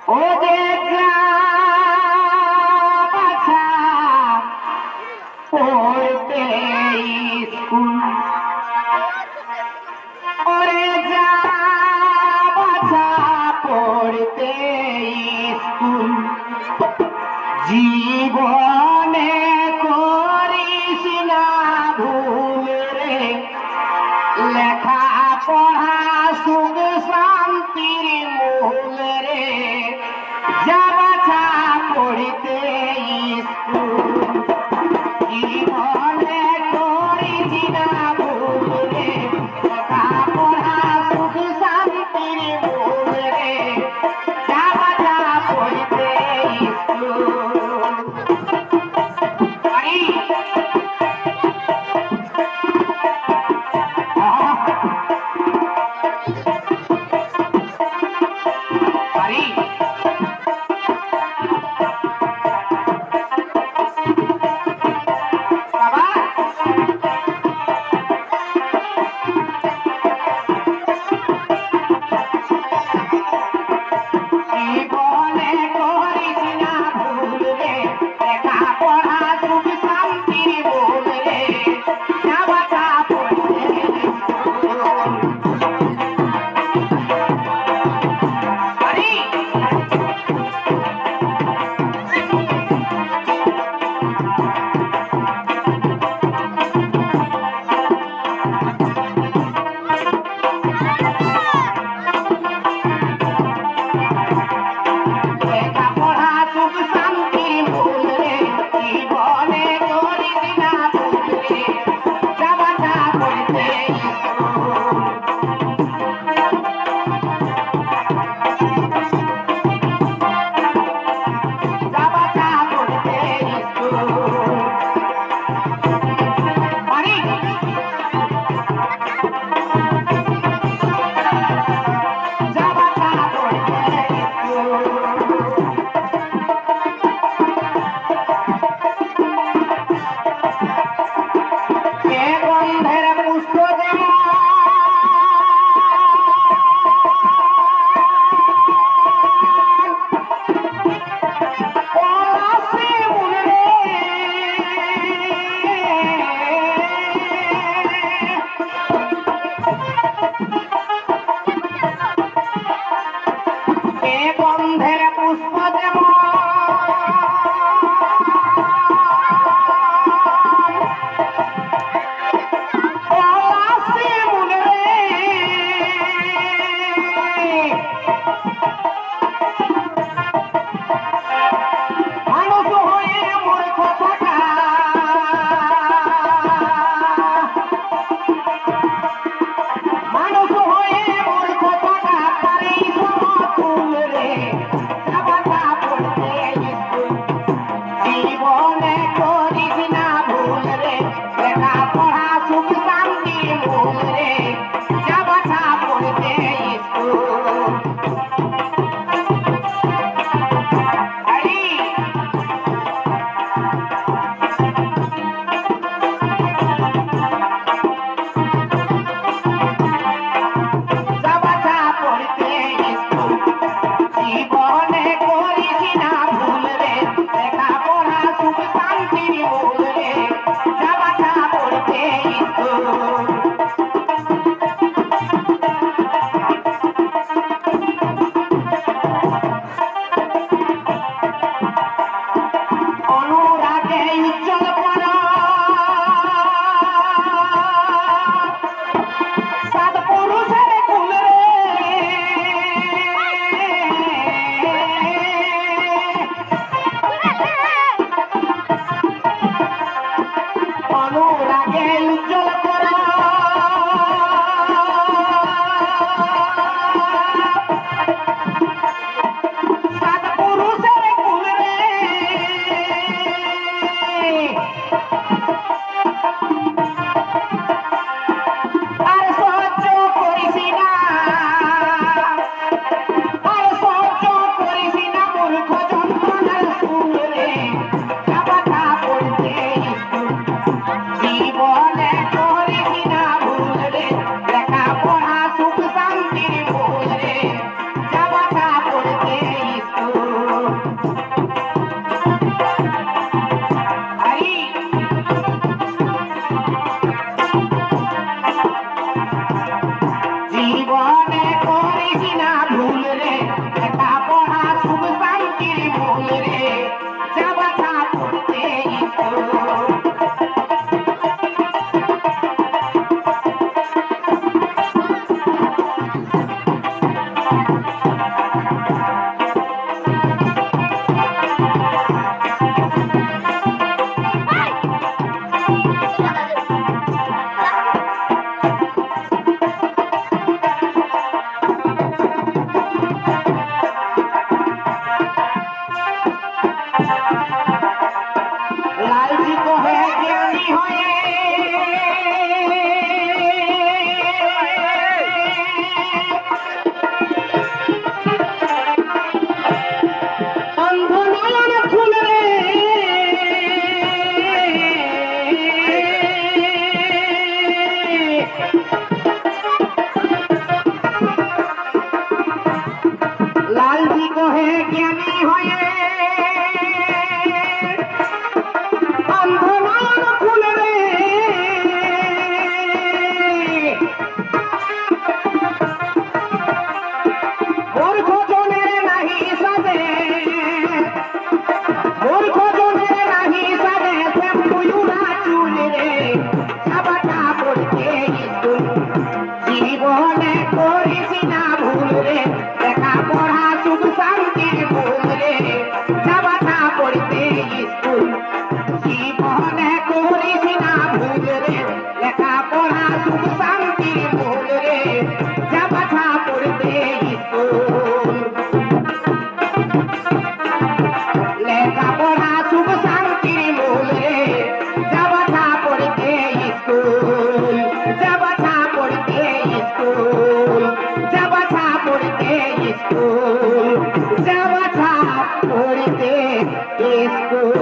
ও যে যা বাছা পড়তে স্কুল, ওরে যা বাছা পড়তে স্কুল, জীবনে করিস না ভুল রে, লেখা পড়া সুখ শান্তির মূল রে, যা বাছা পড়িতে স্কুল, জীবনে করিস না ভুল রে, লেখা পড়া সুখ শান্তির মূল রে, যা বাছা পড়িতে স্কুল। জ্ঞানী হয়ে অন্ধনয়ন খুলে রে মূর্খ জনের নাহি সাজে মূর্খ জনের নাহি সাজে শ্যাম্পুরা চুল রে সাবাটা পড়তে স্কুল জীবনে করিস না ভুল রে লেখা পড়া সুখ শান্তির ভুল রে সাবাটা পড়তে স্কুল জীবনে করিস না ভুল রে লেখা পড়া সুখ শান্তির ভুল রে সাবাটা পড়তে স্কুল লেখা পড়া সুখ শান্তির মূল রে যাবাটা পড়তে স্কুল যাবাটা পড়তে স্কুল যাবাটা পড়তে স্কুল যাবাটা পড়তে স্কুল।